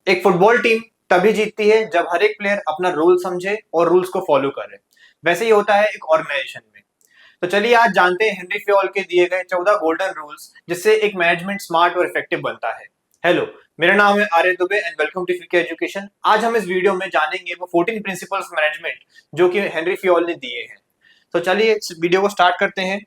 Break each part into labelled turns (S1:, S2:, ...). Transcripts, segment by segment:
S1: एक football team तभी जीतती है जब हर एक प्लेयर अपना रूल समझे और रूल्स को फॉलो करे। वैसे ही होता है एक ऑर्गेनाइजेशन में। तो चलिए आज जानते हैं हेनरी फ्योल के दिए गए 14 गोल्डन रूल्स जिससे एक मैनेजमेंट स्मार्ट और इफेक्टिव बनता है। हेलो, मेरा नाम है Arya Dubey and welcome to फ्रीके एजुकेशन। आज हम इस वीडियो में जानेंगे वो 14 प्रिंसिपल्स मैनेजमेंट जो कि हेनरी फ्योल ने दिए हैं। तो चलिए इस वीडियो को स्टार्ट करते हैं,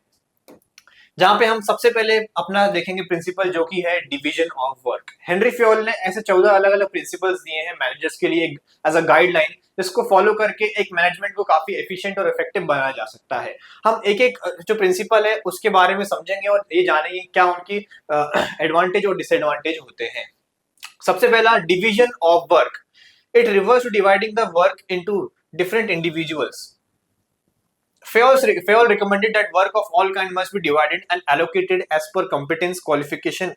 S1: जहां पे हम सबसे पहले अपना देखेंगे प्रिंसिपल जो कि है division of work. Henry Fayol ने ऐसे 14 अलग अलग प्रिंसिपल्स दिए हैं मैनेजर्स के लिए एज अ गाइडलाइन, जिसको फॉलो करके एक मैनेजमेंट को काफी एफिशिएंट और इफेक्टिव बनाया जा सकता है। हम एक एक जो प्रिंसिपल है उसके बारे में समझेंगे और ये जानेंगे क्या उनकी एडवांटेज और डिसएडवांटेज होते हैं। सबसे पहला, division of work. It refers to dividing the work into different individuals. Fayol recommended that work of all kind must be divided and allocated as per competence, qualification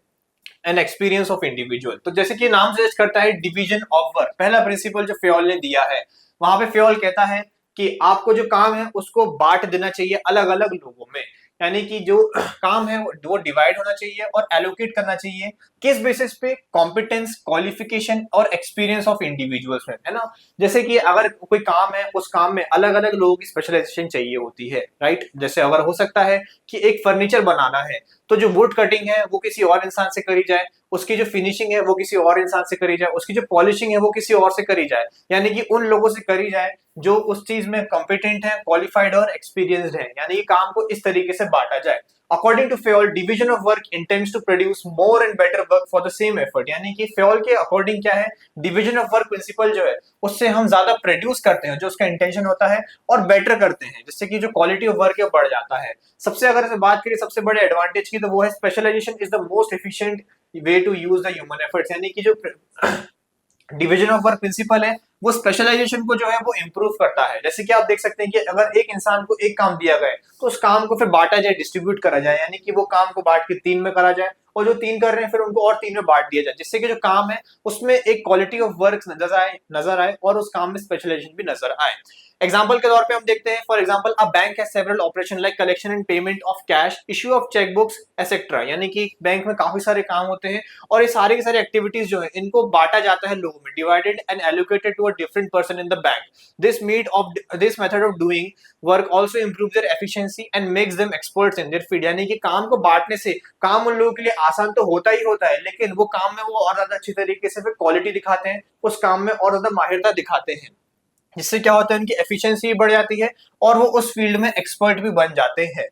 S1: and experience of individual। तो जैसे कि नाम suggest करता है division of work, पहला principal जो Fayol ने दिया है, वहां पे फ्योल कहता है कि आपको जो काम है उसको बांट देना चाहिए अलग अलग लोगों में। यानी कि जो काम है वो डिवाइड होना चाहिए और एलोकेट करना चाहिए किस बेसिस पे? कॉम्पिटेंस, क्वालिफिकेशन और एक्सपीरियंस ऑफ इंडिविजुअल्स में, है ना। जैसे कि अगर कोई काम है उस काम में अलग अलग लोगों की स्पेशलाइजेशन चाहिए होती है, राइट। जैसे अगर हो सकता है कि एक फर्नीचर बनाना है तो जो वुड कटिंग है वो किसी और इंसान से करी जाए, उसकी जो फिनिशिंग है वो किसी और इंसान से करी जाए, उसकी जो पॉलिशिंग है वो किसी और से करी जाए, यानी कि उन लोगों से करी जाए जो उस चीज में कॉम्पिटेंट है, क्वालिफाइड और एक्सपीरियंस्ड है। यानी कि काम को इस तरीके से बांटा जाए। According to Fayol, division of work intends to produce more and better work for the same effort. यानी कि फ्योल के अकॉर्डिंग क्या है, डिवीजन ऑफ वर्क प्रिंसिपल जो है उससे हम ज्यादा प्रोड्यूस करते हैं जो उसका इंटेंशन होता है और बेटर करते हैं, जिससे कि जो क्वालिटी ऑफ वर्क है बढ़ जाता है। सबसे अगर इसे बात करें सबसे बड़े एडवांटेज की, तो वो है specialization is the most efficient way to use the human efforts. यानी कि जो डिवीजन ऑफ वर्क प्रिंसिपल है वो स्पेशलाइजेशन को जो है वो इंप्रूव करता है। जैसे कि आप देख सकते हैं कि अगर एक इंसान को एक काम दिया गया तो उस काम को फिर बांटा जाए, डिस्ट्रीब्यूट करा जाए, यानी कि वो काम को बांट के 3 में करा जाए और जो 3 कर रहे हैं फिर उनको और 3 में बांट दिया जाए, जिससे कि जो काम है उसमें एक क्वालिटी ऑफ वर्क नजर आए और उस काम में स्पेशलाइजेशन भी नजर आए। एग्जाम्पल के तौर पे हम देखते हैं, for example a bank has several operation like collection and payment of cash, issue of chequebooks etcetera. यानी कि बैंक में काफी सारे काम होते हैं और ये सारी की सारी एक्टिविटीज जो है इनको बांटा जाता है लोगों में, divided and allocated to a different person in the bank. This method of doing work also improve their efficiency and makes them experts in their field. यानी कि काम को बांटने से काम उन लोगों के लिए आसान तो होता ही होता है, लेकिन वो काम में वो और ज्यादा अच्छी तरीके से फिर क्वालिटी दिखाते हैं, उस काम में और ज्यादा माहिरता दिखाते हैं, जिससे क्या होता है उनकी एफिशिएंसी भी बढ़ जाती है और वो उस फील्ड में एक्सपर्ट भी बन जाते हैं,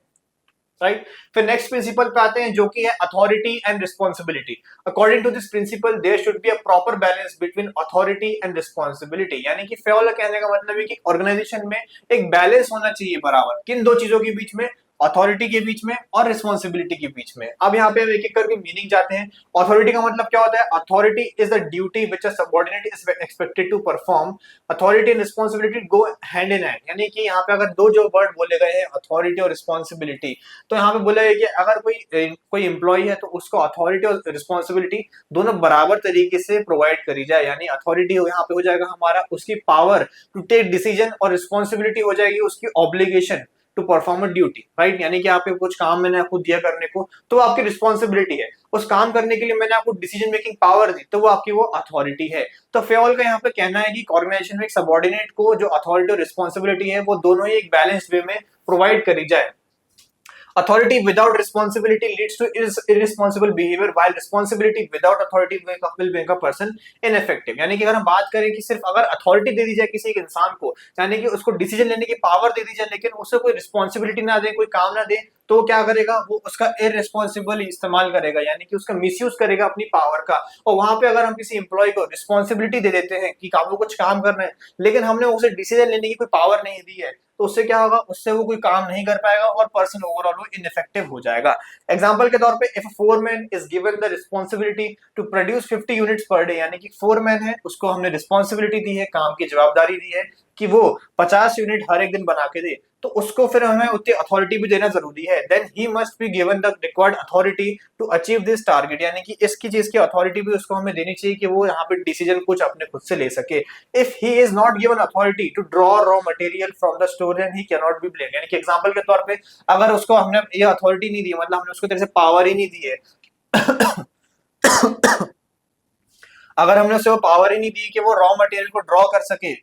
S1: राइट। फिर नेक्स्ट प्रिंसिपल पे आते हैं जो कि है authority and responsibility. According to this principle there should be a proper balance between authority and responsibility. यानी कि फ्योल कहने का मतलब है कि ऑर्गेनाइजेशन में एक बैलेंस होना चाहिए बराबर, किन दो चीजों के बीच में? अथॉरिटी के बीच में और रिस्पॉन्सिबिलिटी के बीच में। अब यहाँ पे हम एक एक करके मीनिंग जाते हैं। अथॉरिटी का मतलब क्या होता है? Authority is the duty which a subordinate is expected to perform. Authority and responsibility go hand in hand. यानी कि यहाँ पे अगर दो जो वर्ड बोले गए हैं, अथॉरिटी और रिस्पॉन्सिबिलिटी, तो यहाँ पे बोला है कि अगर कोई एम्प्लॉय है तो उसको अथॉरिटी और रिस्पॉन्सिबिलिटी दोनों बराबर तरीके से प्रोवाइड करी जाए। यानी अथॉरिटी यहाँ पे हो जाएगा हमारा उसकी पावर टू टेक डिसीजन और रिस्पॉन्सिबिलिटी हो जाएगी उसकी obligation to perform a duty, right. यानी कि आपके कुछ काम मैंने आपको दिया करने को तो वो आपकी रिस्पॉन्सिबिलिटी है, उस काम करने के लिए मैंने आपको डिसीजन मेकिंग पावर दी तो वो आपकी वो अथॉरिटी है। तो फ्योल का यहाँ पे कहना है कि ऑर्गेनाइजेशन में एक सबऑर्डिनेट को जो अथॉरिटी और रिस्पॉन्सिबिलिटी है वो दोनों ही एक बैलेंस्ड वे में प्रोवाइड करी जाए। Authority without responsibility leads to irresponsible behavior, while responsibility without authority will make a person ineffective। यानी कि अगर हम बात करें कि सिर्फ अगर अथॉरिटी दे दी जाए किसी एक इंसान को, यानी कि उसको डिसीजन लेने की पावर दे दी जाए, लेकिन उसे कोई रिस्पॉन्सिबिलिटी ना दे, कोई काम ना दे, तो वो क्या करेगा? वो उसका इररिस्पॉन्सिबल इस्तेमाल करेगा, यानी कि उसका मिसयूज करेगा अपनी पावर का। और वहां पे अगर हम किसी एम्प्लॉय को रिस्पॉन्सिबिलिटी दे देते हैं कि आपको कुछ काम करना है, लेकिन हमने उसे डिसीजन लेने की कोई पावर नहीं दी है, तो उससे क्या होगा? उससे वो कोई काम नहीं कर पाएगा और पर्सन ओवरऑल वो इनइफेक्टिव हो जाएगा। एग्जांपल के तौर पे, if a foreman is given the responsibility to produce 50 units per day, यानी कि फोरमैन है उसको हमने रिस्पांसिबिलिटी दी है, काम की जवाबदारी दी है कि वो 50 यूनिट हर एक दिन बना के दे, तो उसको फिर हमें उतनी अथॉरिटी भी देना जरूरी है। Then he must be given the required authority to achieve this target. यानी कि इसकी चीज की अथॉरिटी भी उसको हमें देनी चाहिए कि वो यहाँ पे डिसीजन कुछ अपने खुद से ले सके। If he is not given authority to draw raw material from the store then he can not be blame. यानी कि एग्जांपल के तौर पे अगर उसको हमने ये अथॉरिटी नहीं दी, मतलब हमने उसको तरह से पावर ही नहीं दी है अगर हमने उसे वो पावर ही नहीं दी कि वो रॉ मटेरियल को ड्रॉ कर सके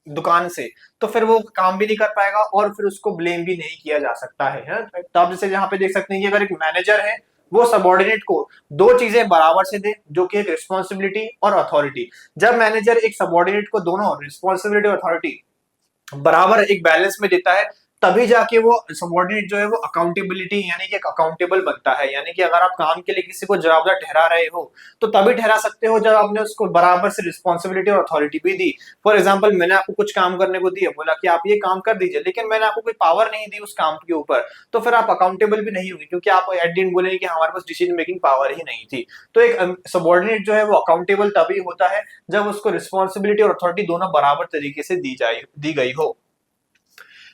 S1: दुकान से, तो फिर वो काम भी नहीं कर पाएगा और फिर उसको ब्लेम भी नहीं किया जा सकता है। तो आप जैसे यहाँ पे देख सकते हैं कि अगर एक मैनेजर है, वो सबॉर्डिनेट को दो चीजें बराबर से दे, जो कि एक रिस्पॉन्सिबिलिटी और अथॉरिटी। जब मैनेजर एक सबॉर्डिनेट को दोनों रिस्पॉन्सिबिलिटी और अथॉरिटी बराबर एक बैलेंस में देता है, तभी जाके वो सबॉर्डिनेट जो है वो अकाउंटेबिलिटी यानी कि एक अकाउंटेबल बनता है। यानी कि अगर आप काम के लिए किसी को जवाबदार ठहरा रहे हो, तो तभी ठहरा सकते हो जब आपने उसको बराबर से रिस्पॉन्सिबिलिटी और अथॉरिटी भी दी। फॉर एग्जाम्पल, मैंने आपको कुछ काम करने को दिया, बोला कि आप ये काम कर दीजिए, लेकिन मैंने आपको कोई पावर नहीं दी उस काम के ऊपर, तो फिर आप अकाउंटेबल भी नहीं होंगे, क्योंकि आप एट द एंड बोलेंगे कि हमारे पास डिसीजन मेकिंग पावर ही नहीं थी। तो एक सबॉर्डिनेट जो है वो अकाउंटेबल तभी होता है जब उसको रिस्पॉन्सिबिलिटी और अथॉरिटी दोनों बराबर तरीके से दी गई हो।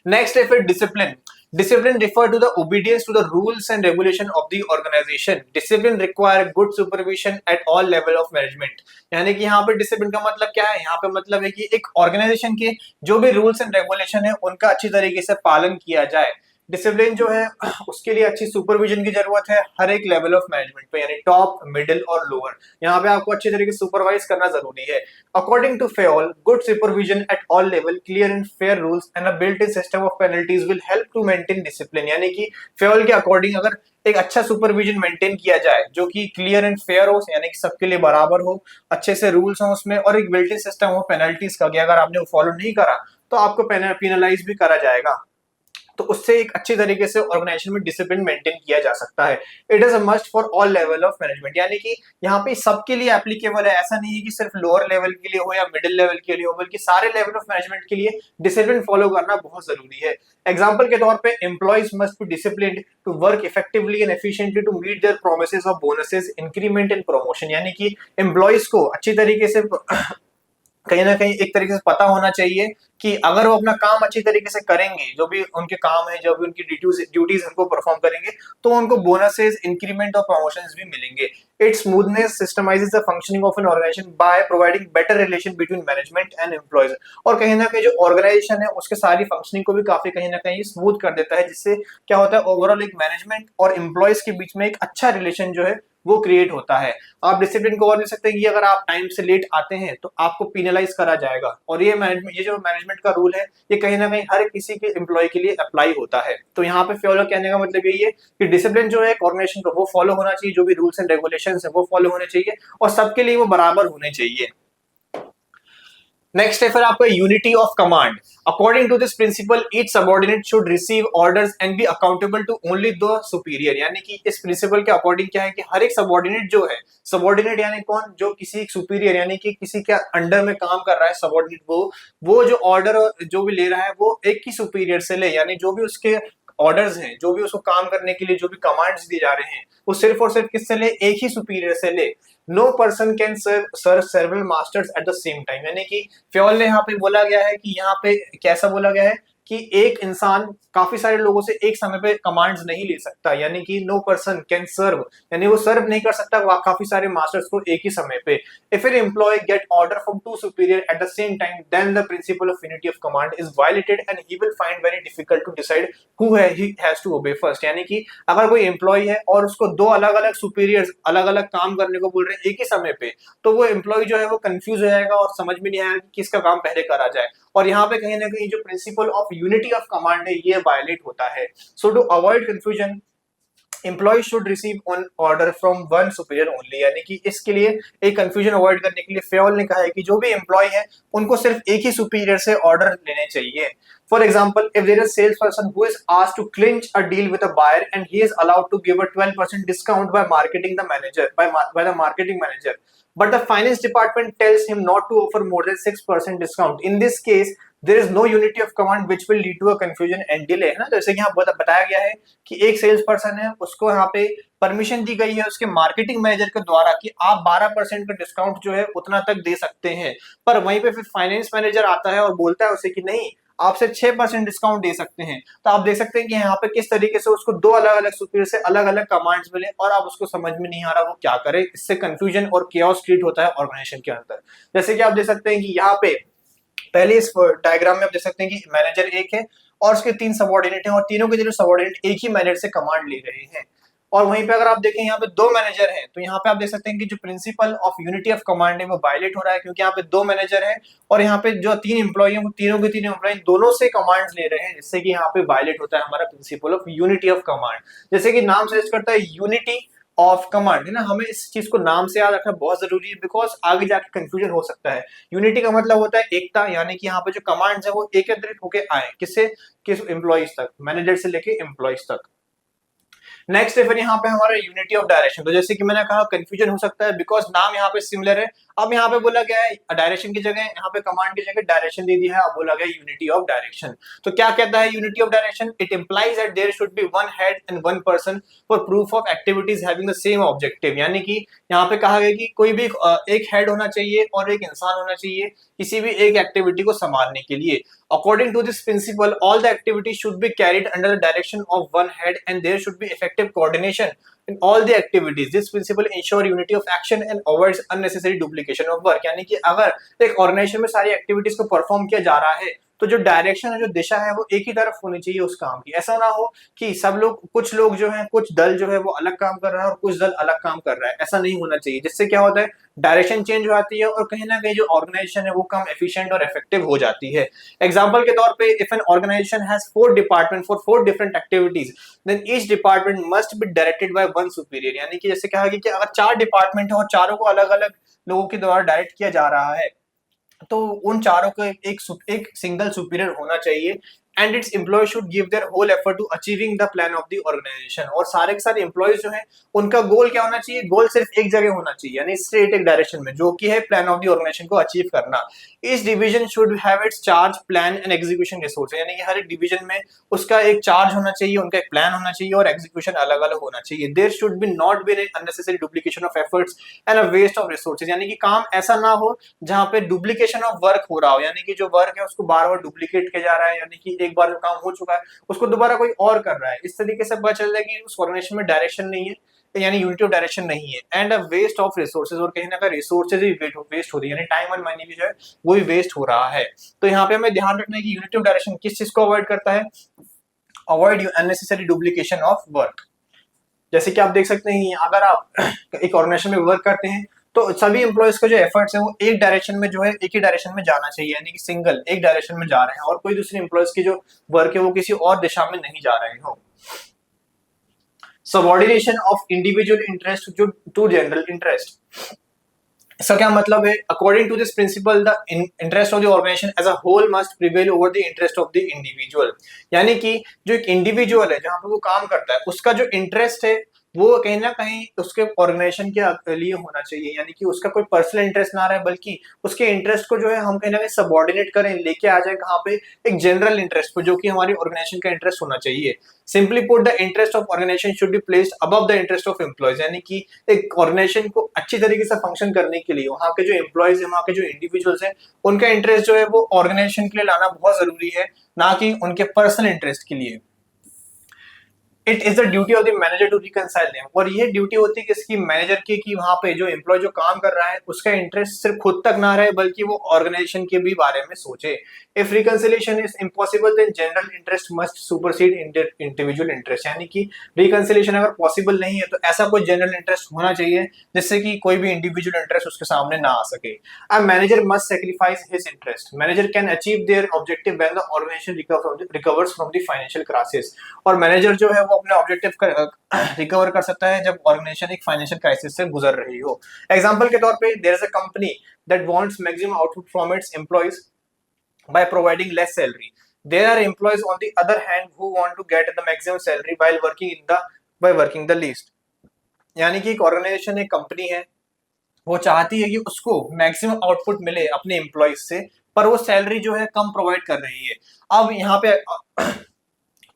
S1: Next is discipline. Discipline refer to the obedience to the rules and regulation of the organization. Discipline require good supervision at all level of management. यानी कि यहाँ पे डिसिप्लिन का मतलब क्या है? यहाँ पे मतलब है कि एक ऑर्गेनाइजेशन के जो भी रूल्स एंड रेगुलेशन है उनका अच्छी तरीके से पालन किया जाए। डिसिप्लिन जो है उसके लिए अच्छी सुपरविजन की जरूरत है हर एक लेवल ऑफ मैनेजमेंट पे, यानी टॉप, मिडिल और लोअर। यहाँ पे आपको अच्छे तरीके से सुपरवाइज करना जरूरी है। According to Fayol, good supervision at all level, clear and fair rules and a built in system of penalties will help to maintain discipline. यानी कि फेओल के अकॉर्डिंग अगर एक अच्छा सुपरविजन मेंटेन किया जाए जो कि क्लियर एंड फेयर हो, यानी कि सबके लिए बराबर हो, अच्छे से रूल्स हो उसमें, और एक बिल्ट इन सिस्टम हो पेनल्टीज का कि अगर आपने वो फॉलो नहीं करा तो आपको पेनलाइज भी करा जाएगा, तो उससे एक अच्छी तरीके से ऑर्गेनाइजेशन में डिसिप्लिन मेंटेन किया जा सकता है। It is a must for all level of management. यानी कि यहाँ पे सबके लिए एप्लीकेबल है, ऐसा नहीं है कि सिर्फ लोअर लेवल के लिए हो या मिडिल लेवल के लिए हो, बल्कि सारे लेवल ऑफ मैनेजमेंट के लिए डिसिप्लिन फॉलो करना बहुत जरूरी है। एग्जाम्पल के तौर पे, employees must be disciplined to work effectively and efficiently to meet their promises of bonuses, increment and promotion. यानी कि एम्प्लॉइज को अच्छी तरीके से कहीं ना कहीं एक तरीके से पता होना चाहिए कि अगर वो अपना काम अच्छी तरीके से करेंगे, जो भी उनके काम है, जो भी उनकी ड्यूटीज उनको परफॉर्म करेंगे, तो उनको बोनसेस, इंक्रीमेंट और प्रमोशंस भी मिलेंगे। It smoothness systematises the functioning of an organisation by providing better relation between management and employees. और कहीं ना कहीं जो ऑर्गेनाइजेशन है उसके सारी फंक्शनिंग को भी काफी कहीं ना कहीं स्मूथ कर देता है, जिससे क्या होता है, ओवरऑल एक मैनेजमेंट और एम्प्लॉयज के बीच में एक अच्छा रिलेशन जो है वो क्रिएट होता है। आप डिसिप्लिन को और ले सकते हैं कि अगर आप टाइम से लेट आते हैं तो आपको पिनलाइज करा जाएगा, और ये जो मैनेजमेंट का रूल है ये कहीं ना कहीं हर किसी के एम्प्लॉय के लिए अप्लाई होता है। तो यहाँ पे फॉलो कहने का मतलब यही है कि डिसिप्लिन जो है एक ऑर्गेनाइजेशन का वो फॉलो होना चाहिए, जो भी रूल्स एंड रेगुलेशंस है वो फॉलो होने चाहिए और सबके लिए वो बराबर होने चाहिए। नेक्स्ट है फिर आपका unity of command. According to this principle, each subordinate should receive orders and be accountable to only the superior. यानी कि इस प्रिंसिपल के अकॉर्डिंग क्या है कि हर एक सबऑर्डिनेट जो है, सबऑर्डिनेट यानी कौन, जो किसी एक सुपीरियर यानी कि किसी के अंडर में काम कर रहा है सबऑर्डिनेट, वो जो ऑर्डर जो भी ले रहा है वो एक ही सुपीरियर से ले, यानी जो भी उसके ऑर्डर्स हैं, जो भी उसको काम करने के लिए जो भी कमांड्स दी जा रहे हैं, वो सिर्फ और सिर्फ किससे ले, एक ही सुपीरियर से ले। No person can serve several masters at the same time. यानी कि फ्योल ने यहाँ पे बोला गया है कि यहाँ पे कैसा बोला गया है कि एक इंसान काफी सारे लोगों से एक समय पे कमांड्स नहीं ले सकता, यानी कि नो पर्सन कैन सर्व, यानी वो सर्व नहीं कर सकता काफी सारे मास्टर्स को एक ही समय पे। If an employee get order from two superior at the same time, then the principle of unity of command is violated and he will find very difficult to decide who he has to obey first. यानी कि अगर कोई employ है और उसको दो अलग अलग सुपीरियर्स अलग अलग काम करने को बोल रहे हैं एक ही समय पे, तो वो एम्प्लॉय जो है वो कंफ्यूज हो जाएगा और समझ में नहीं आएगा कि किसका काम पहले करा जाए, और यहाँ पे कहीं ना कहीं जो principle of unity of command है ये वायलेट होता है। So to avoid confusion, employee should receive on order from one superior only. यानी कि इसके लिए एक कंफ्यूजन अवॉइड करने के लिए फेओल ने कहा है कि जो भी एम्प्लॉय है उनको सिर्फ एक ही सुपीरियर से ऑर्डर लेने चाहिए। For example, if there is sales person who is asked to clinch a deal with a buyer and he is allowed to give a 12% discount by marketing the manager by the marketing manager, but the finance department tells him not to offer more than 6% discount. In this case, there is no unity of command which will lead to a confusion and delay, है ना। जैसे कि यहाँ बताया गया है कि एक सेल्स पर्सन है, उसको यहाँ पे परमिशन दी गई है उसके मार्केटिंग मैनेजर के द्वारा कि आप 12% का डिस्काउंट जो है उतना तक दे सकते हैं, पर वहीं पे फिर फाइनेंस मैनेजर आता है और बोलता है उसे कि नहीं, आप सिर्फ 6% डिस्काउंट दे सकते हैं। तो आप देख सकते हैं कि यहाँ पे किस तरीके से उसको दो अलग अलग सुपीरियर से अलग अलग कमांड्स मिले और अब उसको समझ में नहीं आ रहा वो क्या करे। इससे कंफ्यूजन और केओस क्रिएट होता है ऑर्गेनाइजेशन के अंदर। जैसे कि आप देख सकते हैं कि यहाँ पे पहले इस डायग्राम में आप देख सकते हैं कि मैनेजर एक है और उसके तीन सबऑर्डिनेट हैं और तीनों के जो सबऑर्डिनेट एक ही मैनेजर से कमांड ले रहे हैं। और वहीं पे अगर आप देखें यहाँ पे दो मैनेजर हैं, तो यहाँ पे आप देख सकते हैं कि जो principle of unity of command है वो वायलेट हो रहा है, क्योंकि यहाँ पे दो मैनेजर हैं और यहाँ पे जो तीन एम्प्लॉय हैं वो तीनों के तीनों एम्प्लॉय दोनों से कमांड्स ले रहे हैं, जिससे कि यहाँ पे वायलेट होता है हमारा principal of unity of command. जैसे कि नाम सजेस्ट करता है यूनिटी ऑफ कमांड, है ना, हमें इस चीज को नाम से याद रखना बहुत जरूरी है, बिकॉज आगे जाके कंफ्यूजन हो सकता है। यूनिटी का मतलब होता है एकता, यानी कि यहाँ पे जो कमांड्स है वो एकत्रित होके आए, किससे, किस एम्प्लॉइज तक, मैनेजर से लेके एम्प्लॉइज तक। नेक्स्ट है फिर यहाँ पे हमारा यूनिटी ऑफ डायरेक्शन। तो जैसे कि मैंने कहा कंफ्यूजन हो सकता है बिकॉज नाम यहाँ पे सिमिलर है। अब यहाँ पे बोला गया है डायरेक्शन की जगह, यहाँ पे कमांड की जगह डायरेक्शन दे दिया है, अब बोला गया यूनिटी ऑफ डायरेक्शन। तो क्या कहता है unity of direction? It implies that there should be one head and one person for proof of activities having the same objective. यानी कि यहाँ पे कहा गया कि कोई भी एक हेड होना चाहिए और एक इंसान होना चाहिए किसी भी एक एक्टिविटी को संभालने के लिए। According to this principle, all the activities should be carried under the direction of one head and there should be effective coordination in all the activities. This principle ensure unity of action and avoids unnecessary duplication of work. यानी कि अगर एक organisation में सारी activities को perform किया जा रहा है तो जो डायरेक्शन है, जो दिशा है, वो एक ही तरफ होनी चाहिए उस काम की। ऐसा ना हो कि सब लोग, कुछ लोग जो है, कुछ दल जो है वो अलग काम कर रहा है और कुछ दल अलग काम कर रहा है, ऐसा नहीं होना चाहिए। जिससे क्या होता है, डायरेक्शन चेंज हो जाती है और कहीं ना कहीं जो ऑर्गेनाइजेशन है वो कम एफिशिएंट और इफेक्टिव हो जाती है। एग्जांपल के तौर पे, if an organization has 4 department for 4 different activities, then each department must be directed by one superior. यानी कि जैसे कहा गया कि अगर 4 डिपार्टमेंट है और चारों को अलग अलग लोगों के द्वारा डायरेक्ट किया जा रहा है, तो उन चारों को एक सिंगल सुपीरियर होना चाहिए and its employee should give their whole effort to achieving the plan of the organisation. और सारे के सारे एम्प्लॉयज जो है उनका गोल क्या होना चाहिए, गोल सिर्फ एक जगह होना चाहिए, यानी स्ट्रेट एक डायरेक्शन में, जो कि है प्लान ऑफ द ऑर्गेनाइजेशन को अचीव करना। इस division should have it's charge, plan and execution resource. यानी कि हर एक डिवीजन में उसका एक चार्ज होना चाहिए, उनका एक प्लान होना चाहिए और एग्जीक्यूशन अलग अलग होना चाहिए। There should be not be an unnecessary duplication of efforts and a waste of resources. यानी कि काम ऐसा ना हो जहां पे डुप्लीकेशन ऑफ वर्क हो रहा हो, यानी कि जो वर्क है उसको बार बार डुप्लीकेट किया जा रहा है, यानी कि एक बार जो काम हो चुका है उसको दोबारा कोई और कर रहा है। इस तरीके से पता चल जाएगा कि उस ऑर्गेनाइजेशन में डायरेक्शन नहीं है, यानी यूनिटी ऑफ डायरेक्शन नहीं है। And a waste of resources, और कहीं ना कहीं रिसोर्सेज भी वेस्ट हो रही है, यानी टाइम और मनी भी जो है वो भी वेस्ट हो रहा है। तो यहाँ पे हमें ध्यान रखना है कि यूनिटी ऑफ डायरेक्शन किस चीज को अवॉइड करता है, avoid unnecessary duplication of work. जैसे कि आप देख सकते हैं, अगर आप एक ऑर्गेनाइजेशन में वर्क करते हैं तो सभी एम्प्लॉयज के जो एफर्ट्स है वो एक डायरेक्शन में जो है, एक ही डायरेक्शन में जाना चाहिए, यानी कि सिंगल एक डायरेक्शन में जा रहे हैं और कोई दूसरे एम्प्लॉयज की जो वर्क है वो किसी और दिशा में नहीं जा रहे हो। Subordination of individual interest to general interest, इसका क्या मतलब है? According to this principle the interest of the organization as a whole must prevail over the interest of the individual. यानी कि जो एक इंडिविजुअल है जहां पर वो काम करता है, उसका जो इंटरेस्ट है वो कहीं ना कहीं उसके ऑर्गेनाइजेशन के लिए होना चाहिए, यानी कि उसका कोई पर्सनल इंटरेस्ट ना रहे, बल्कि उसके इंटरेस्ट को जो है हम कहीं ना कहीं सबऑर्डिनेट करें, लेके आ जाए कहाँ पे, एक जनरल इंटरेस्ट पे, जो कि हमारी ऑर्गेनाइजेशन का इंटरेस्ट होना चाहिए। Simply put, the interest of organization should be placed above the interest of employees. यानी कि एक ऑर्गेनाइजेशन को अच्छी तरीके से फंक्शन करने के लिए वहां के जो एम्प्लॉयज है, वहां के जो इंडिविजुअल्स हैं, उनका इंटरेस्ट जो है वो ऑर्गेनाइजेशन के लिए लाना बहुत जरूरी है, ना कि उनके पर्सनल इंटरेस्ट के लिए। It is the duty of the manager to reconcile them, और ये ड्यूटी होती है किसकी, मैनेजर की, कि वहां पे जो एम्प्लॉय जो काम कर रहा है उसका इंटरेस्ट सिर्फ खुद तक ना रहे, बल्कि वो ऑर्गेनाइजेशन के भी बारे में सोचे। If reconciliation is impossible then general interest must supersede individual interest. यानी कि रिकंसिलिएशन अगर पॉसिबल नहीं है तो ऐसा कोई जनरल इंटरेस्ट होना चाहिए जिससे कि कोई भी इंडिविजुअल इंटरेस्ट उसके सामने ना आ सके। A manager must sacrifice his interest, manager can achieve their objective when the organization recovers from the financial crisis. और मैनेजर जो है वो अपने ऑब्जेक्टिव रिकवर कर सकता है जब ऑर्गेनाइजेशन एक फाइनेंशियल क्राइसिस से गुजर रही हो। एग्जांपल के तौर पे, there is a company that wants maximum output from its employees by providing less salary. There are employees on the other hand who want to get the maximum salary while working the least. यानी कि एक organisation, एक company है, वो चाहती है कि उसको मैक्सिमम आउटपुट मिले अपने एम्प्लॉयज से, पर वो सैलरी जो है कम प्रोवाइड कर रही है। अब यहाँ पे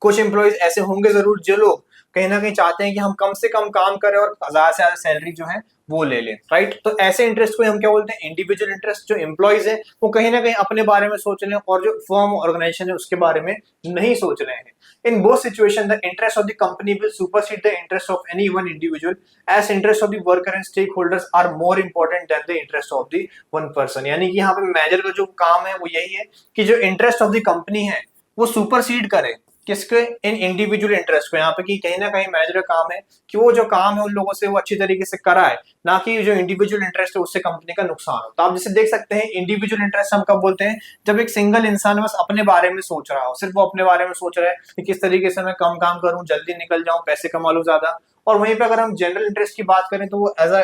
S1: कुछ एम्प्लॉयज ऐसे होंगे जरूर जो लोग कहीं ना कहीं चाहते हैं कि हम कम से कम काम करें और ज्यादा से ज्यादा सैलरी जो है वो ले लें, राइट। तो ऐसे इंटरेस्ट को हम क्या बोलते हैं, इंडिविजुअल इंटरेस्ट। जो एम्प्लॉयज है वो कहीं ना कहीं अपने बारे में सोच रहे हैं और जो फर्म ऑर्गेनाइजेशन है उसके बारे में नहीं सोच रहे हैं। In both situation the interest of the company will supersede the interest of any one individual as interest of the worker and stakeholders are more important than the interest of the one person. यानी कि यहाँ पे manager का जो काम है वो यही है कि जो इंटरेस्ट ऑफ द कंपनी है वो सुपरसीड करे किसके, इन इंडिविजुअल इंटरेस्ट को, यहाँ पे कि कहीं ना कहीं मैनेजर का काम है कि वो जो काम है उन लोगों से वो अच्छी तरीके से कराए, ना कि जो इंडिविजुअल इंटरेस्ट है उससे कंपनी का नुकसान हो। तो आप जैसे देख सकते हैं इंडिविजुअल इंटरेस्ट हम कब बोलते हैं, जब एक सिंगल इंसान बस अपने बारे में सोच रहा हो, सिर्फ वो अपने बारे में सोच रहा है कि किस तरीके से मैं कम काम करूं, जल्दी निकल जाऊं, पैसे कमा लूं ज्यादा। और वहीं पे अगर हम जनरल इंटरेस्ट की बात करें तो वो as a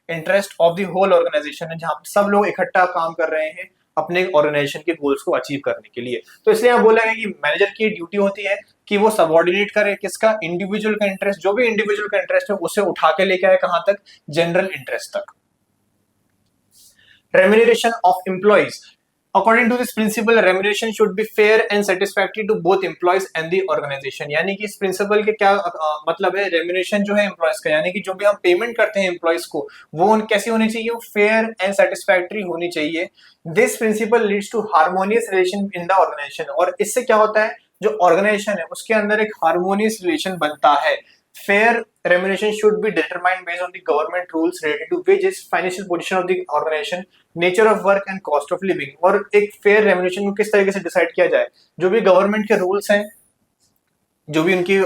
S1: interest of the whole organization है, जहां सब लोग इकट्ठा काम कर रहे हैं अपने ऑर्गेनाइजेशन के गोल्स को अचीव करने के लिए। तो इसलिए यहाँ बोला गया कि मैनेजर की ड्यूटी होती है कि वो सबऑर्डिनेट करे किसका, इंडिविजुअल का इंटरेस्ट, जो भी इंडिविजुअल का इंटरेस्ट है उसे उठा के लेके आए कहां तक, जनरल इंटरेस्ट तक। Remuneration of employees, according to this principle remuneration should be fair and satisfactory to both employees and the organization. यानी कि इस प्रिंसिपल के क्या मतलब है, रेम्यूनरेशन जो है एम्प्लॉइज का, यानी कि जो भी हम पेमेंट करते हैं एम्प्लॉइज को वो कैसी होनी चाहिए, वो फेयर एंड सेटिस्फैक्टरी होनी चाहिए। This principle leads to harmonious relation in the organisation, और इससे क्या होता है, जो ऑर्गेनाइजेशन है उसके अंदर एक हार्मोनियस रिलेशन बनता है। Fair remuneration should be determined based on the government rules related to wages, financial position of the organization, nature of work and cost of living। और एक fair remuneration को किस तरीके से डिसाइड किया जाए, जो भी गवर्नमेंट के रूल्स हैं, जो भी उनकी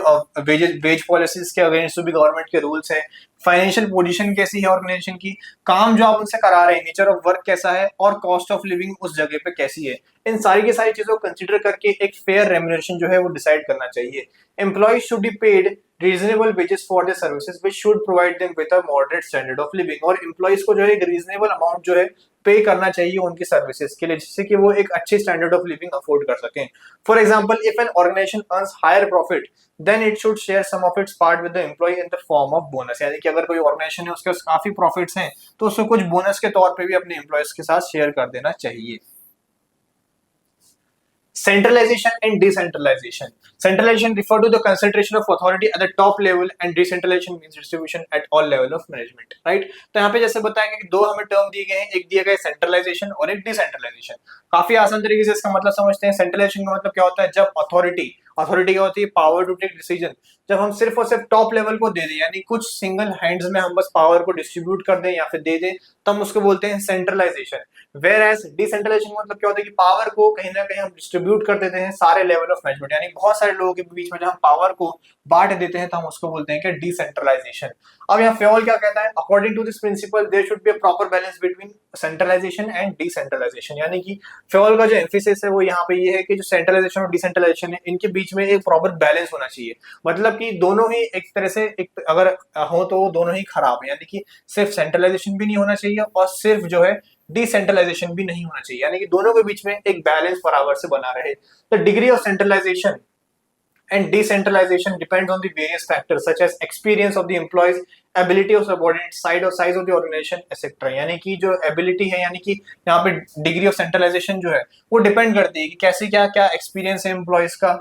S1: वेज पॉलिसीज के अगेंस्ट जो भी गवर्नमेंट के रूल्स हैं, फाइनेंशियल पोजीशन कैसी है ऑर्गेनाइजेशन की, काम जो आप उनसे करा रहे हैं, नेचर ऑफ वर्क कैसा है, और कॉस्ट ऑफ लिविंग उस जगह पे कैसी है, इन सारी की सारी चीजों को कंसीडर करके एक फेयर रेम्यूनरेशन जो है वो डिसाइड करना चाहिए। Employees should be paid reasonable wages for the services which should provide them with a moderate standard of living, और एम्प्लॉइज को जो है एक रीजनेबल अमाउंट जो है पे करना चाहिए उनकी सर्विसेज के लिए, जिससे कि वो एक अच्छे स्टैंडर्ड ऑफ लिविंग अफोर्ड कर सकें। For example, if an organization earns higher profit then it should share some of its part with the employee in the form of bonus. यानी कि अगर कोई ऑर्गेनाइजेशन है उसके पास काफी प्रॉफिट्स हैं तो उसको कुछ बोनस के तौर पे भी अपने एम्प्लॉयज के साथ शेयर कर देना चाहिए। Centralization and decentralization. Centralization refer to the concentration of authority at the top level and decentralization means distribution at all level of management, right? तो यहाँ पे जैसे बताया कि दो हमें टर्म दिए गए हैं, एक दिया गया है सेंट्रलाइजेशन और एक डिसेंट्रलाइजेशन। काफी आसान तरीके से इसका मतलब समझते हैं। सेंट्रलाइजेशन का मतलब क्या होता है, जब अथॉरिटी क्या होती है, पावर टू टेक डिसीजन, जब हम सिर्फ और सिर्फ टॉप लेवल को दे दें, यानी कुछ सिंगल हैंड्स में हम बस पावर को डिस्ट्रीब्यूट कर दें या फिर दे दें, तब उसको बोलते हैं सेंट्रलाइजेशन। वेयर एज डिसेंट्रलाइजेशन मतलब क्या होता है कि पावर को कहीं ना कहीं हम डिस्ट्रीब्यूट कर देते हैं सारे लेवल ऑफ मैनेजमेंट, यानी बहुत सारे लोगों के बीच में जब हम पावर को बांट देते हैं तो हम उसको बोलते हैं कि डिसेंट्रलाइजेशन। अब यहाँ फ्योल क्या कहता है, according to this principle there should be a proper balance between centralization and decentralization. यानी कि फ्योल का जो एम्फेसिस है वो यहाँ पे ये है कि जो सेंट्रलाइजेशन और डिसेंट्रलाइजेशन है इनके बीच में एक प्रॉपर बैलेंस होना चाहिए। मतलब कि दोनों ही एक तरह से एक अगर हो तो दोनों ही खराब है, यानी कि सिर्फ सेंट्रलाइजेशन भी नहीं होना चाहिए और सिर्फ जो है डिसेंट्रलाइजेशन भी नहीं होना चाहिए, यानी कि दोनों के बीच में एक बैलेंस बराबर से बना रहे। The degree of centralization and decentralization depends on the various factors such as experience of the employees, ability of subordinates, size of the organization, etc। यानी कि जो ability है, यानी कि यहाँ पे डिग्री ऑफ सेंट्रलाइजेशन जो है वो डिपेंड करती है कि कैसे क्या क्या एक्सपीरियंस है एम्प्लॉयज का,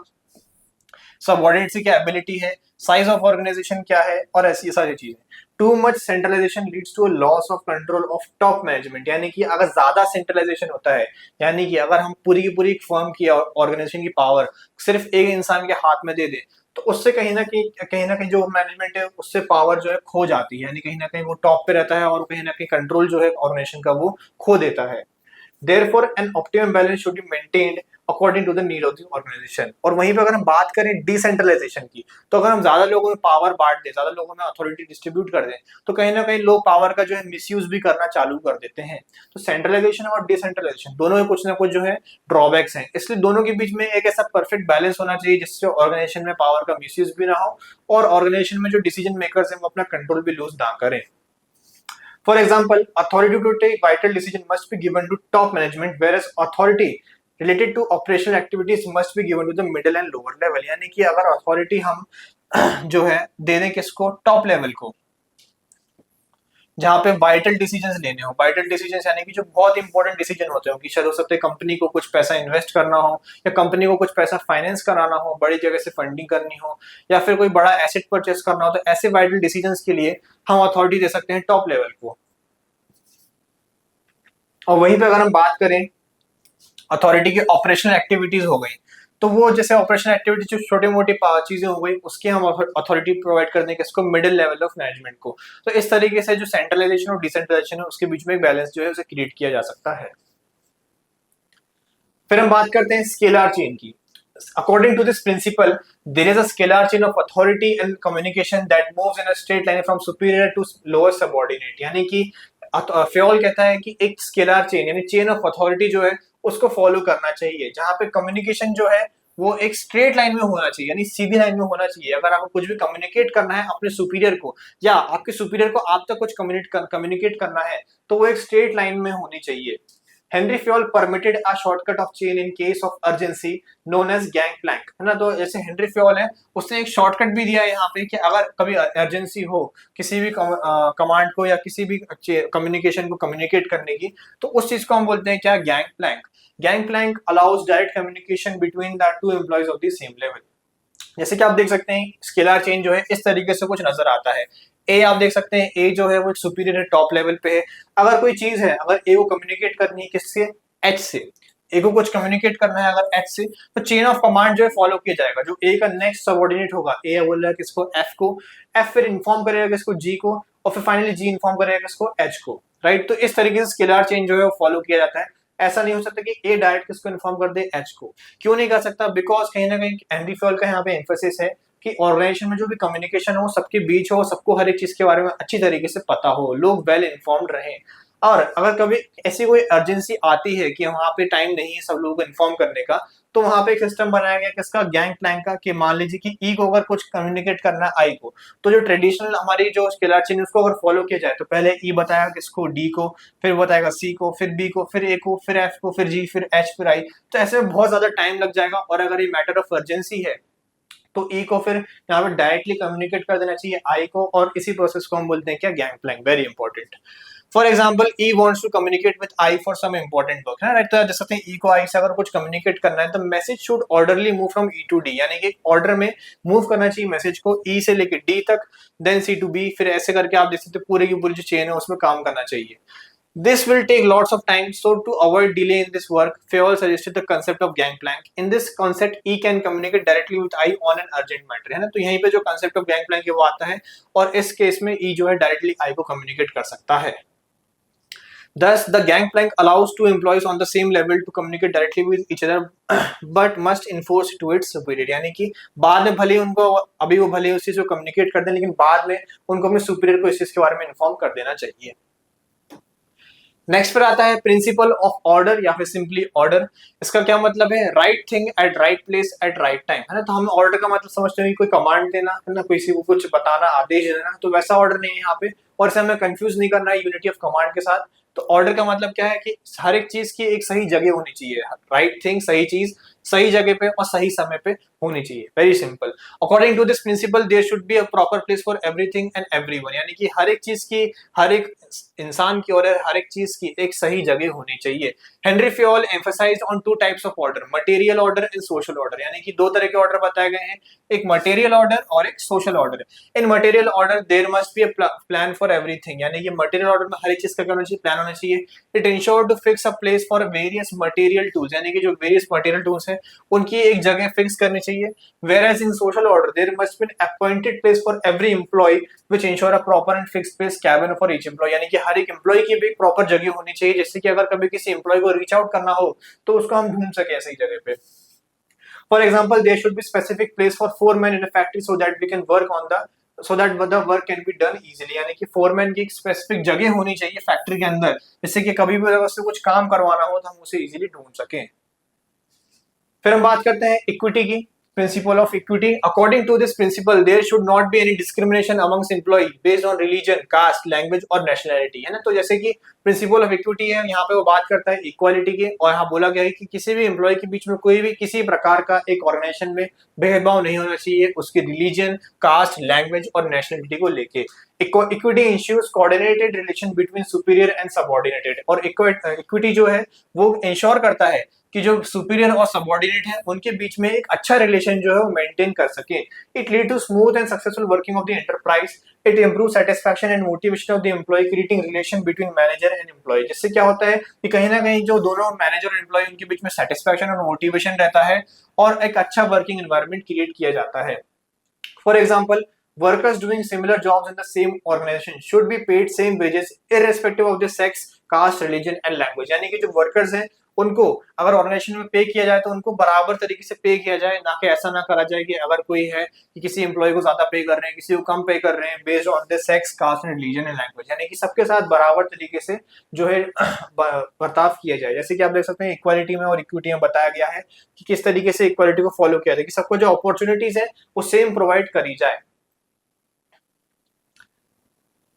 S1: सबऑर्डिनेट से क्या एबिलिटी है, साइज ऑफ ऑर्गेनाइजेशन क्या है, और ऐसी सारी चीजें। Too much centralization leads to a loss of control of top management, यानी कि अगर ज्यादा सेंट्रलाइजेशन होता है, यानी कि अगर हम पूरी की पूरी फर्म की ऑर्गेनाइजेशन की पावर सिर्फ एक इंसान के हाथ में दे दे तो उससे कहीं ना कहीं जो मैनेजमेंट है उससे पावर जो है खो जाती है, यानी कहीं ना कहीं वो टॉप पे रहता है और कहीं ना कहीं कंट्रोल जो है ऑर्गेनाइजेशन का वो खो देता है। Therefore, an optimum balance should be maintained according to the need of the organization। और वहीं पे अगर हम बात करें डिसेंट्रलाइजेशन की, तो अगर हम ज्यादा लोगों में पावर बांट दें, ज्यादा लोगों में अथॉरिटी डिस्ट्रीब्यूट कर दें, तो कहीं ना कहीं लोग पावर का जो है मिसयूज भी करना चालू कर देते हैं। तो सेंट्रलाइजेशन और डिसेंट्रलाइजेशन दोनों में कुछ ना कुछ जो है ड्रॉबैक्स हैं, इसलिए दोनों के बीच में एक ऐसा परफेक्ट बैलेंस होना चाहिए जिससे ऑर्गेनाइजेशन में पावर का मिसयूज भी ना हो और ऑर्गेनाइजेशन में जो डिसीजन मेकर्स हैं वो अपना कंट्रोल भी लूज ना करें। For example, authority to take vital decision must be given to top management, whereas authority related to operational activities must be given to the middle and lower level। यानी कि अगर authority हम जो है दे दें किसको, टॉप लेवल को, जहां पे वाइटल डिसीजंस लेने हो, वाइटल डिसीजंस यानी कि जो बहुत इंपॉर्टेंट डिसीजन होते हो कि शायद हो सकता है कंपनी को कुछ पैसा इन्वेस्ट करना हो या कंपनी को कुछ पैसा फाइनेंस कराना हो, बड़ी जगह से फंडिंग करनी हो या फिर कोई बड़ा एसेट परचेस करना हो, तो ऐसे वाइटल डिसीजंस के लिए हम अथॉरिटी दे सकते हैं टॉप लेवल को। और वहीं पे अगर हम बात करें अथॉरिटी की ऑपरेशनल एक्टिविटीज हो गई, तो वो जैसे ऑपरेशनल एक्टिविटीज जो छोटी मोटी चीजें हो गई उसकी हम अथॉरिटी प्रोवाइड कर देंगे इसको मिडिल लेवल ऑफ मैनेजमेंट को। तो इस तरीके से जो सेंट्रलाइजेशन और डिसेंट्रलाइजेशन है उसके बीच में एक बैलेंस जो है उसे क्रिएट किया जा सकता है। फिर हम बात करते हैं स्केलर चेन की। According to this principle, there is a scalar chain of authority and communication that moves in a straight line from superior to lower subordinate. यानी कि फ्योल कहता है कि एक स्केलर चेन यानी चेन ऑफ अथॉरिटी जो है उसको फॉलो करना चाहिए, जहां पे कम्युनिकेशन जो है वो एक स्ट्रेट लाइन में होना चाहिए, यानी सीधी लाइन में होना चाहिए। अगर आपको कुछ भी कम्युनिकेट करना है अपने सुपीरियर को या आपके सुपीरियर को आप तक कुछ कम्युनिकेट करना है तो वो एक स्ट्रेट लाइन में होनी चाहिए। Henri Fayol permitted a shortcut of chain in case of urgency known as gangplank, है ना। तो जैसे हेनरी फ्योल है उसने एक शॉर्टकट भी दिया है यहाँ पे कि अगर कभी अर्जेंसी हो किसी भी कमांड को या किसी भी कम्युनिकेशन को कम्युनिकेट करने की, तो उस चीज को हम बोलते हैं क्या, gangplank. Gangplank allows direct communication between the two employees of the same level. जैसे कि आप देख सकते हैं स्केलर चेन जो है इस तरीके से कुछ नजर आता है। ए आप देख सकते हैं ए जो है वो सुपीरियर है, टॉप लेवल पे है। अगर कोई चीज है, अगर ए को कम्युनिकेट करनी है किससे, एच से, ए को कुछ कम्युनिकेट करना है अगर एच से, तो चेन ऑफ कमांड जो है फॉलो किया जाएगा। जो ए का नेक्स्ट सबऑर्डिनेट होगा, ए बोल रहा है किसको, एफ को, एफ फिर इन्फॉर्म करेगा किसको, जी को, और फिर फाइनली जी इन्फॉर्म करेगा किसको, एच को, राइट। तो इस तरीके से स्केलर चेन जो है वो फॉलो किया जाता है। ऐसा नहीं हो सकता कि ए डायरेक्ट किसको इन्फॉर्म कर दे, एच को। क्यों नहीं कर सकता, बिकॉज कहीं ना कहीं हेनरी फ्योल का यहाँ पे एम्फेसिस है कि ऑर्गेनाइजेशन में जो भी कम्युनिकेशन हो सबके बीच हो, सबको हर एक चीज के बारे में अच्छी तरीके से पता हो, लोग वेल इन्फॉर्म्ड रहें। और अगर कभी ऐसी कोई अर्जेंसी आती है कि वहां पे टाइम नहीं है सब लोगों को इन्फॉर्म करने का, तो वहां पे एक सिस्टम बनाया गया किसका, गैंगप्लैंक का, कि मान लीजिए कि ई को अगर कुछ कम्युनिकेट करना है आई को, तो जो ट्रेडिशनल हमारी जो स्केलर चेन उसको अगर फॉलो किया जाए तो पहले ई बताएगा किसको, डी को, फिर बताएगा सी को, फिर बी को, फिर ए को, फिर एफ को, फिर जी, फिर एच, फिर आई। तो ऐसे में बहुत ज्यादा टाइम लग जाएगा। और अगर ये मैटर ऑफ अर्जेंसी है तो ई को फिर यहाँ पे डायरेक्टली कम्युनिकेट कर देना चाहिए आई को, और इसी प्रोसेस को हम बोलते हैं क्या, gangplank. Very important. For example E wants to communicate with I for some important work, है राइट। तो जैसे सकते हैं ई को आई से अगर कुछ कम्युनिकेट करना है तो message should orderly move from E to D, यानी कि ऑर्डर में मूव करना चाहिए मैसेज को, ई से लेके डी तक, देन सी टू बी, फिर ऐसे करके आप देख सकते हैं पूरे की पूरी जो चेन है उसमें काम करना चाहिए। This will take lots of time, so to avoid delay in this work, Fayol suggested the concept of gangplank. In this concept, E can communicate directly with I on an urgent matter, है ना। तो यहीं पे जो concept of gangplank है वो आता है, और इस केस में E जो है directly I को communicate कर सकता है। Thus, the gangplank allows two employees on the same level to communicate directly with each other, but must enforce to its superior. यानी कि बाद में भले उनको, अभी वो भले उस चीज को communicate कर दें, लेकिन बाद में उनको अपने superior को इस चीज के बारे में inform कर देना चाहिए। नेक्स्ट पर आता है प्रिंसिपल ऑफ ऑर्डर या फिर सिंपली ऑर्डर। इसका क्या मतलब है, right thing at right place at right time, है ना। तो हम ऑर्डर का मतलब समझते हैं कोई कमांड देना, है ना, किसी को कुछ बताना, आदेश देना, तो वैसा ऑर्डर नहीं है यहाँ पे। और इसे हमें कंफ्यूज नहीं करना है यूनिटी ऑफ कमांड के साथ। तो ऑर्डर का मतलब क्या है कि हर एक चीज की एक सही जगह होनी चाहिए, राइट थिंग, सही चीज सही जगह पे और सही समय पे होनी चाहिए। Very simple. According to this principle there should be a proper place for everything and everyone, यानी कि हर एक चीज की, हर एक इंसान की और हर एक चीज की एक सही जगह होनी चाहिए। Henri Fayol emphasised on two types of order, material order and social order, यानी कि दो तरह के ऑर्डर बताए गए हैं, एक मटेरियल ऑर्डर और एक social order. In material order there must be a plan for everything, यानी कि मटेरियल ऑर्डर में हर एक चीज का क्या होना चाहिए, प्लान होना चाहिए। It ensure to fix a place for various material tools, यानी कि जो वेरियस मटेरियल टूल्स हैं उनकी एक जगह फिक्स करनी चाहिए। Whereas in social order there must be an appointed place for every employee which ensure a proper and fixed place cabin for each employee, यानी कि हर एक एम्प्लॉय की भी एक प्रॉपर जगह होनी चाहिए, जिससे कि अगर कभी किसी एम्प्लॉय को रीच आउट करना हो तो उसको हम ढूंढ सके ऐसी जगह पे। For example, there should be specific place for foreman in a factory so that we can work on the work can be done easily, यानी कि फोरमैन की एक स्पेसिफिक जगह होनी चाहिए फैक्ट्री के अंदर, जिससे कि कभी भी अगर उससे कुछ काम करवाना हो तो हम उसे इजीली ढूंढ सकें। फिर हम बात करते हैं इक्विटी की, principle of equity. According to this principle there should not be any discrimination amongst employee based on religion, caste, language और नेशनैलिटी, है ना। तो जैसे कि प्रिंसिपल ऑफ इक्विटी है, यहाँ पे वो बात करता है इक्वालिटी की, और यहाँ बोला गया है कि किसी भी एम्प्लॉय के बीच में कोई भी किसी प्रकार का एक ऑर्गेनाइजेशन में भेदभाव नहीं होना चाहिए उसके रिलीजन, कास्ट, लैंग्वेज और नेशनैलिटी को लेके। Equity ensures coordinated relation between superior and subordinated, और इक्विटी जो है वो इंश्योर करता है कि जो सुपीरियर और सबऑर्डिनेट है उनके बीच में एक अच्छा रिलेशन जो है वो मेंटेन कर सके। It lead to smooth and successful working of the enterprise. It improve satisfaction and motivation of the employee, creating relation between manager and employee. जिससे क्या होता है कि कहीं ना कहीं जो दोनों मैनेजर और एम्प्लॉय उनके बीच में सेटिस्फैक्शन और मोटिवेशन रहता है, और एक अच्छा वर्किंग एनवायरनमेंट क्रिएट किया जाता है। For example, workers doing similar jobs in the same organization should be paid same wages irrespective of the sex, caste, religion and language, यानी कि जो वर्कर्स हैं उनको अगर ऑर्गेनाइजेशन में पे किया जाए तो उनको बराबर तरीके से पे किया जाए, ना कि ऐसा ना करा जाए कि अगर कोई है कि किसी एम्प्लॉय को ज्यादा पे कर रहे हैं, किसी को कम पे कर रहे हैं based on the sex, caste and religion and language, यानी कि सबके साथ बराबर तरीके से जो है बर्ताव किया जाए। जैसे कि आप देख सकते हैं इक्वालिटी में और इक्विटी में बताया गया है कि किस तरीके से इक्वालिटी को फॉलो किया जाए, कि सबको जो अपॉर्चुनिटीज है वो सेम प्रोवाइड करी जाए।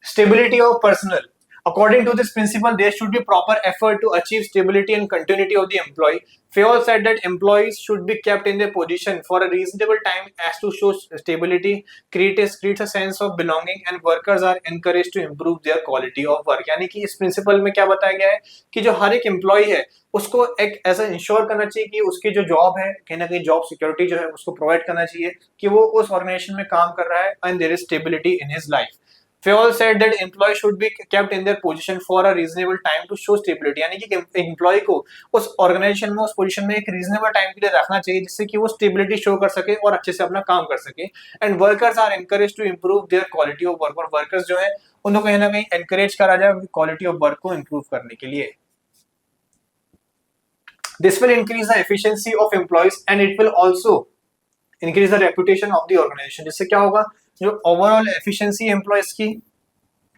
S1: Stability of personnel. According to this principle, there should be proper effort to achieve stability and continuity of the employee. Fayol said that employees should be kept in their position for a reasonable time as to show stability, creates a sense of belonging, and workers are encouraged to improve their quality of work. यानी कि इस principal में क्या बताया गया है कि जो हर एक एम्प्लॉय है उसको एक ऐसा इंश्योर करना चाहिए कि उसकी जो जॉब है कहीं ना कहीं जॉब सिक्योरिटी जो है उसको प्रोवाइड करना चाहिए कि वो उस ऑर्गेनाइजेशन में काम कर रहा है and there is stability in his life. Fayol said that employees should be kept in their position for a reasonable time to show stability, यानी कि एम्प्लॉय को उस ऑर्गेनाइजेशन में उस पोजीशन में एक रीजनेबल टाइम के लिए रखना चाहिए जिससे कि वो स्टेबिलिटी शो कर सके और अच्छे से अपना काम कर सके। And workers are encourage to improve their quality of work, और वर्कर्स जो है उनको कहीं ना कहीं एनकरेज करा जाए उनकी क्वालिटी ऑफ वर्क को इंप्रूव करने के लिए। This will increase the efficiency of employees and it will also increase the reputation of the organisation. जिससे क्या होगा, जो ओवरऑल एफिशिएंसी एम्प्लॉयज की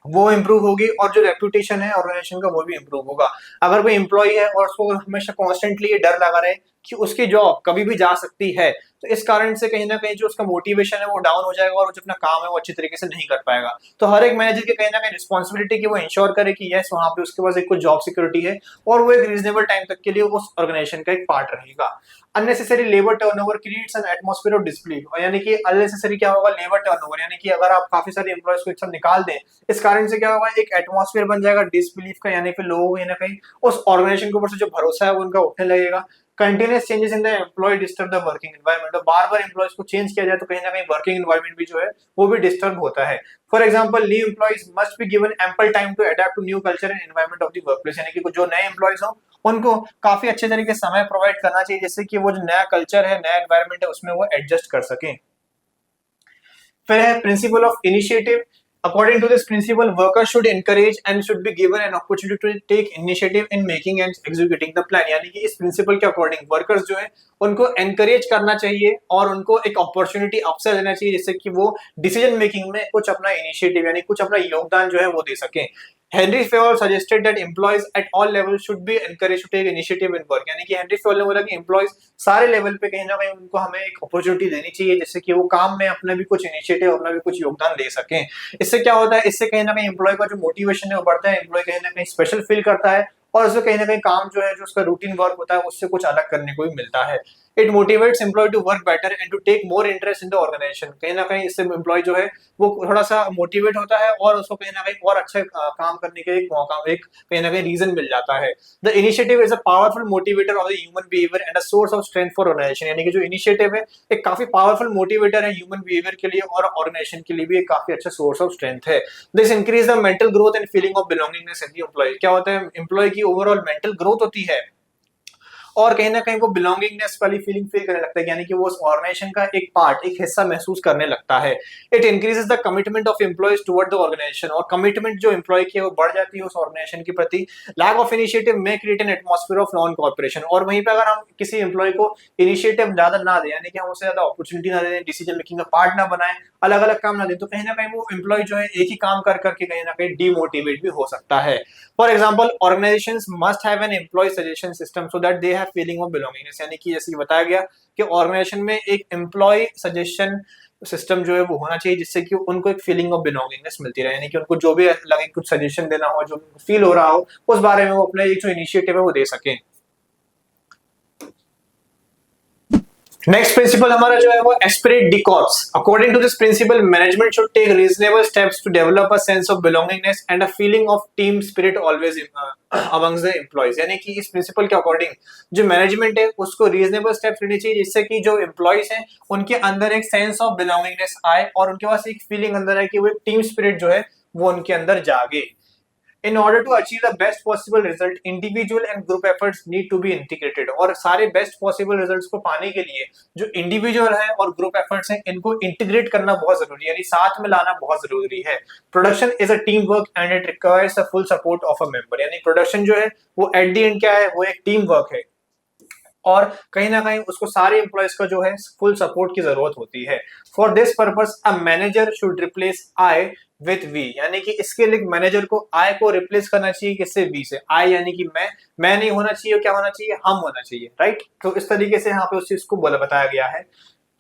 S1: वो इंप्रूव होगी और जो रेपुटेशन है ऑर्गेनाइजेशन का वो भी इंप्रूव होगा। अगर कोई एम्प्लॉय है और उसको हमेशा कॉन्स्टेंटली ये डर लगा रहे कि उसकी जॉब कभी भी जा सकती है, तो इस कारण से कहीं ना कहीं जो उसका मोटिवेशन है वो डाउन हो जाएगा और जो अपना काम है वो अच्छी तरीके से नहीं कर पाएगा। तो हर एक मैनेजर की कहीं ना कहीं रिस्पॉन्सिबिलिटी कि वो इंश्योर करे कि यस वहां पे उसके पास एक कुछ जॉब सिक्योरिटी है और वो एक रीजनेबल टाइम तक के लिए उस ऑर्गेनाइजेशन का एक पार्ट रहेगा। Unnecessary labour turnover creates an atmosphere of discipline, और यानी कि अननेसेसरी क्या होगा, लेबर टर्नओवर, यानी कि अगर आप काफी सारे एम्प्लॉयज को एक साथ निकाल दें इस कारण से क्या होगा, एक एटमॉस्फेयर बन जाएगा डिसबिलीफ का, यानी कि लोगों को कहीं ना कहीं उस ऑर्गेनाइजेशन के ऊपर से जो भरोसा है वो उनका उठने लगेगा। Continuous changes in the employee disturb the working environment, तो बार बार एम्प्लॉयज को चेंज किया जाए तो कहीं ना कहीं वर्किंग एनवायरनमेंट भी जो है वो भी डिस्टर्ब होता है। For example, new employees must be given ample time to adapt to new culture and environment of the workplace, यानी कि जो नए एम्प्लॉयज हो उनको काफी अच्छे तरीके से समय प्रोवाइड करना चाहिए जिससे कि वो जो नया कल्चर है नया एनवायरनमेंट है उसमें वो एडजस्ट कर सकें। फिर है principle of initiative. According to this principle, workers should encourage and should be given an opportunity to take initiative in making and executing the plan, यानी कि इस प्रिंसिपल के अकॉर्डिंग वर्कर्स जो है उनको एनकरेज करना चाहिए और उनको एक अपॉर्चुनिटी अवसर देना चाहिए जिससे कि वो डिसीजन मेकिंग में कुछ अपना इनिशिएटिव यानी कुछ अपना योगदान जो है वो दे सकें। Henri Fayol suggested that employees at all level should be encourage to take initiative in work, यानी कि हेनरी फेवल ने बोला कि एम्प्लॉयज सारे लेवल पे कहीं ना कहीं उनको हमें एक अपॉर्चुनिटी देनी चाहिए जिससे कि वो काम में अपना भी कुछ इनिशिएटिव अपना भी कुछ योगदान दे सकें। इससे क्या होता है, इससे कहीं ना कहीं एम्प्लॉय का जो मोटिवेशन है वो बढ़ता है, एम्प्लॉय कहीं ना कहीं स्पेशल फील करता है और उससे कहीं ना कहीं काम जो है जो उसका रूटीन वर्क होता है उससे कुछ अलग करने को भी मिलता है। It motivates employee to work better and to take more interest in the organisation, कहीं ना कहीं इससे एम्प्लॉय जो है वो थोड़ा सा मोटिवेट होता है और उसको कहीं ना कहीं और अच्छे काम करने के एक मौका एक कहीं ना कहीं रीजन मिल जाता है। The initiative is a powerful motivator of the human behaviour and a source of strength for organisation, यानी कि जो इनिशिएटिव है एक काफी पावरफुल मोटिवेटर है ह्यूमन बिहेवियर के लिए और ऑर्गेनाइजेशन के लिए भी एक काफी अच्छा सोर्स ऑफ स्ट्रेंथ है। This increase the mental growth and feeling of belongingness in the employee, क्या होता है एम्प्लॉय की ओवरऑल मेंटल ग्रोथ होती है और कहीं ना कहीं वो बिलोंगिंगनेस वाली फीलिंग फील करने लगता है, यानी कि वो उस ऑर्गेनाइजेशन का एक पार्ट एक हिस्सा महसूस करने लगता है। It increases the commitment of employees toward the organisation, और कमिटमेंट जो एम्प्लॉय की है वो बढ़ जाती है उस ऑर्गेनाइजेशन के प्रति। लैक ऑफ इनिशिएटिव में create an atmosphere of non corporation, और वहीं पे अगर हम किसी एम्प्लॉय को इनिशिएटिव ज्यादा ना दें यानी कि हम उसे ज्यादा अपॉर्चुनिटी ना दें, डिसीजन मेकिंग का पार्ट ना बनाए, अलग अलग काम ना दें, तो कहीं ना कहीं वो एम्प्लॉय जो है एक ही काम कर करके कहीं ना कहीं डीमोटिवेट भी हो सकता है। For example, organisations must have an employee suggestion system so that they have feeling of belongingness, यानी कि जैसे बताया गया कि ऑर्गेनाइजेशन में एक एम्प्लॉय सजेशन सिस्टम जो है वो होना चाहिए जिससे कि उनको एक फीलिंग ऑफ बिलोंगिंगनेस मिलती रहे, यानी कि उनको जो भी लगे कुछ सजेशन देना हो जो फील हो रहा हो उस बारे में वो अपना एक जो इनिशिएटिव है वो दे सकें। नेक्स्ट प्रिंसिपल हमारा जो है वो esprit de corps. According to this principle, management should take reasonable steps to develop a sense of belongingness and a feeling of team spirit always amongst the employees, यानी कि इस प्रिंसिपल के according जो management है उसको reasonable steps लेने चाहिए जिससे कि जो एम्प्लॉयज हैं उनके अंदर एक सेंस ऑफ बिलोंगिंगनेस आए और उनके पास एक फीलिंग अंदर आए कि वो एक टीम स्पिरिट जो है वो उनके अंदर जागे। In order to achieve the best possible result individual and group efforts need to be integrated. और सारे बेस्ट पॉसिबल रिजल्ट्स को पाने के लिए जो इंडिविजुअल है और ग्रुप एफर्ट्स हैं इनको इंटीग्रेट करना बहुत जरूरी है, यानी साथ में लाना बहुत जरूरी है। Production is a team work and it requires a full support of a member. यानी प्रोडक्शन जो है वो एट द एंड क्या है, वो एक टीम वर्क है और कहीं ना कहीं उसको सारे एम्प्लॉयज का जो है फुल सपोर्ट की जरूरत होती है। For this purpose a manager should replace I with we. यानी कि इसके लिए मैनेजर को आई को रिप्लेस करना चाहिए किससे, वी से। आई यानी कि मैं नहीं होना चाहिए, क्या होना चाहिए, हम होना चाहिए, राइट। तो इस तरीके से यहाँ पे उस चीज को बताया गया है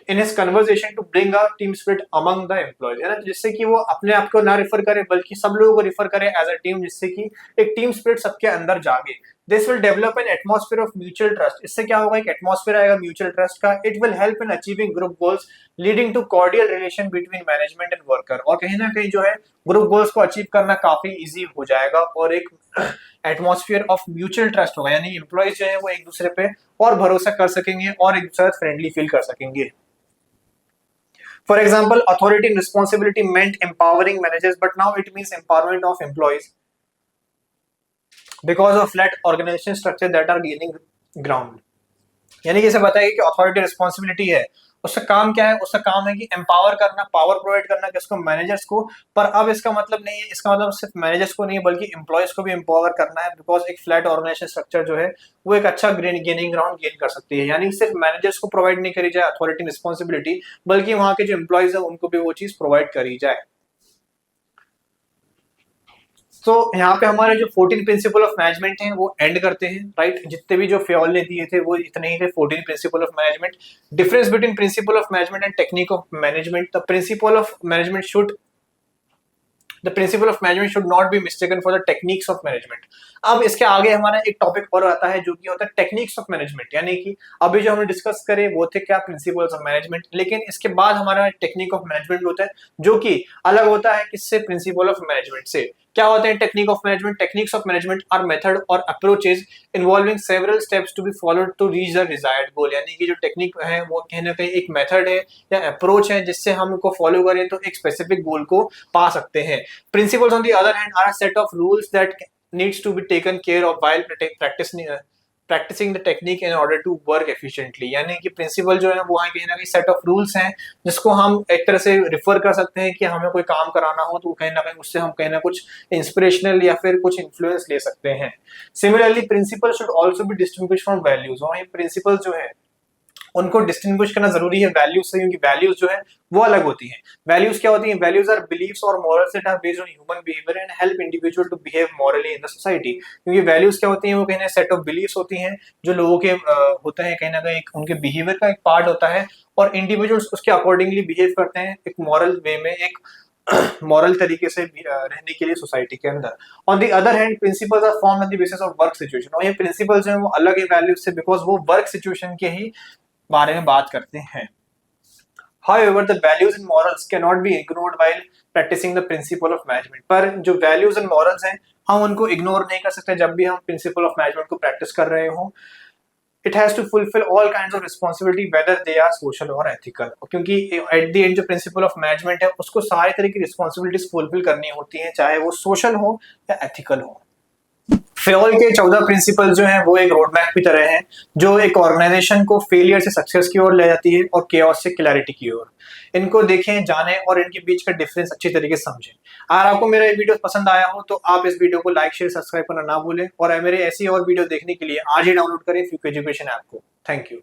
S1: in his conversation to bring a team spirit among the employees, है ना, जिससे कि वो अपने आप को ना रिफर करे बल्कि सब लोगों को रिफर करे एज अ टीम, जिससे कि एक टीम स्पिरिट सबके अंदर जागे। This will develop an atmosphere of mutual trust. इससे क्या होगा, एक एटमॉस्फेयर आएगा म्यूचुअल ट्रस्ट का। It will help in achieving group goals leading to cordial relation between management and worker. और कहीं ना कहीं जो है ग्रुप गोल्स को अचीव करना काफी इजी हो जाएगा और एक एटमॉस्फेयर ऑफ म्यूचुअल ट्रस्ट होगा, यानी एम्प्लॉयज जो है वो एक दूसरे पे और भरोसा कर सकेंगे और एक दूसरे फ्रेंडली फील कर सकेंगे। For example, authority and responsibility meant empowering managers, but now it means empowerment of employees because of flat organization structure that are gaining ground। यानी जैसे बताया कि अथॉरिटी रिस्पॉन्सिबिलिटी है, उसका काम क्या है, उसका काम है कि एम्पावर करना, पावर प्रोवाइड करना किसको, मैनेजर्स को। पर अब इसका मतलब नहीं है, इसका मतलब सिर्फ मैनेजर्स को नहीं है बल्कि एम्प्लॉयज को भी एम्पावर करना है, बिकॉज एक फ्लैट ऑर्गेनाइजेशन स्ट्रक्चर जो है वो एक अच्छा गेनिंग ग्राउंड गेन कर सकती है। यानी सिर्फ मैनेजर्स को प्रोवाइड नहीं करी जाए अथॉरिटी रिस्पॉन्सिबिलिटी, बल्कि वहां के जो एम्प्लॉयज है उनको भी वो चीज प्रोवाइड करी जाए। तो यहाँ पे हमारे जो 14 प्रिंसिपल ऑफ मैनेजमेंट हैं वो एंड करते हैं, राइट। जितने भी जो फ्योल ने दिए थे वो इतने ही थे, 14 principal of management. Difference between principal of management and technique of management. The principle of management should the principle of management should not B mistaken for the techniques of management. अब इसके आगे हमारा एक टॉपिक और आता है जो कि होता है टेक्निक्स ऑफ मैनेजमेंट। यानी कि अभी जो हमने डिस्कस करे वो थे क्या, प्रिंसिपल्स ऑफ मैनेजमेंट, लेकिन इसके बाद हमारा टेक्निक ऑफ मैनेजमेंट होता है जो कि अलग होता है किससे, प्रिंसिपल ऑफ मैनेजमेंट से। क्या होते हैं technique of management? Techniques of management are method और approaches involving several steps to be followed to reach the desired goal. यानी कि जो टेक्निक है वो कहीं ना कहीं एक मेथड है या अप्रोच है जिससे हम उनको फॉलो करें तो एक स्पेसिफिक गोल को पा सकते हैं। Principles, on the other hand, are a set of rules that needs to be taken care of while practicing the technique in order to work efficiently। यानी कि प्रिंसिपल जो है वो कहीं ना कहीं सेट ऑफ रूल्स हैं जिसको हम एक तरह से रिफर कर सकते हैं कि हमें कोई काम कराना हो तो कहीं ना कहीं उससे हम कहीं ना कुछ इंस्पिरेशनल या फिर कुछ इन्फ्लुएंस ले सकते हैं। Similarly principle should also be distinguish from values. और ये प्रिंसिपल जो है उनको डिस्टिंग्विश करना जरूरी है वैल्यूज से, क्योंकि वैल्यूज जो है वो अलग होती हैं। वैल्यूज क्या होती हैं? वैल्यूज आर बिलीव्स और morals that are based on human behaviour and help individual to behave morally in the society. क्योंकि वैल्यूज क्या होती हैं, वो कहीं ना सेट ऑफ बिलीव्स होती हैं जो लोगों के होते हैं, कहीं ना कहीं उनके बिहेवियर का एक पार्ट होता है और इंडिविजुअल्स उसके अकॉर्डिंगली बिहेव करते हैं एक मॉरल वे में, एक मॉरल तरीके से रहने के लिए सोसाइटी के अंदर। On the other hand principles are formed on the basis of work situation. और ये प्रिंसिपल्स जो है वो अलग है वैल्यूज से, बिकॉज वो वर्क सिचुएशन के ही बारे में बात करते हैं। However, the values and morals cannot be ignored while practicing the principle of management। पर जो values and morals हैं हम उनको इग्नोर नहीं कर सकते जब भी हम प्रिंसिपल ऑफ मैनेजमेंट को प्रैक्टिस कर रहे हो। It has to fulfil all kinds of responsibility whether they are social और एथिकल। क्योंकि एट द एंड जो प्रिंसिपल ऑफ मैनेजमेंट है उसको सारी तरह की रिस्पॉन्सिबिलिटीज फुलफिल करनी होती हैं, चाहे वो सोशल हो या एथिकल हो। फेल के 14 प्रिंसिपल जो हैं वो एक रोड मैप की तरह है जो एक ऑर्गेनाइजेशन को फेलियर से सक्सेस की ओर ले जाती है और केओस से क्लैरिटी की ओर। इनको देखें, जानें और इनके बीच का डिफरेंस अच्छी तरीके से समझें। अगर आपको मेरा ये वीडियो पसंद आया हो तो आप इस वीडियो को लाइक शेयर सब्सक्राइब करना ना भूलें और मेरे ऐसी और वीडियो देखने के लिए आज ही डाउनलोड करें फ्यूक एजुकेशन ऐप को। Thank you.